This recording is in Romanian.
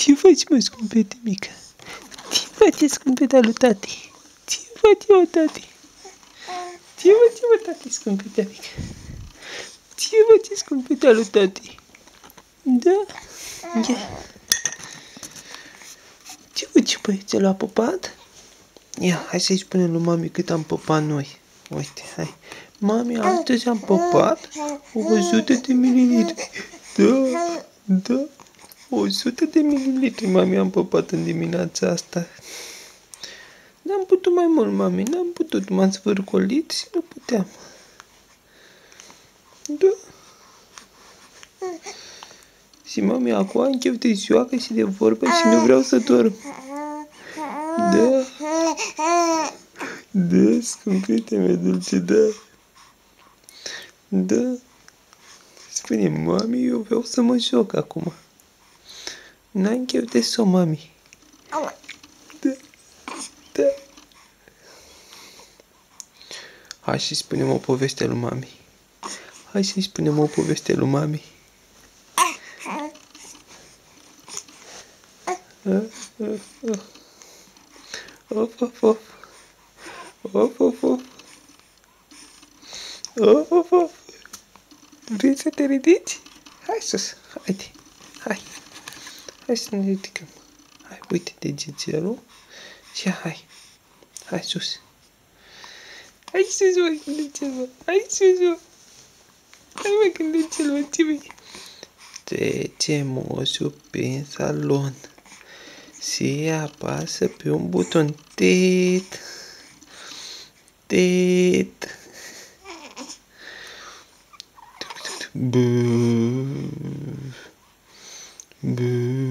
Ce faci, mă, scumpete mică? Ce faci, scumpeta lui tati? Ce faci, mă, tati? Ce faci, mă, tati, scumpeta mică? Ce faci, scumpeta lui tati? Da? Ia. Ce faci, băi, ți-a luat pupat? Ia, hai să-i spunem lui mami cât am pupat noi. Uite, hai. Mami, astăzi am pupat 100 de mililitri. Da, da. 100 de mililitri, mami, am pupat în dimineața asta. N-am putut mai mult, mami, n-am putut. M-am zvârcolit și nu puteam. Da. Și mami, acum am chef de joacă și de vorbă și nu vreau să dorm. Da. Da, scumpite mea dulce, da. Da. Spune, mami, eu vreau să mă joc acum. N-am chef de somn, mami. Da. Da. Hai să-i spunem o poveste lui mami. Hai să-i spunem o poveste lui mami. Of, of, of. Of, of, of. Of, of, of. Vrei să te ridici? Hai sus, haide. Hai. Hai să ne ridicăm. Hai, uite degețelul. Și hai. Hai sus. Hai sus, mă, gândește-mă. Hai sus, mă. Hai, mă, gândește-mă, ce vrei? Trece moșul prin salon. Se apasă pe un buton. Tit. Tit. Bă. Bă.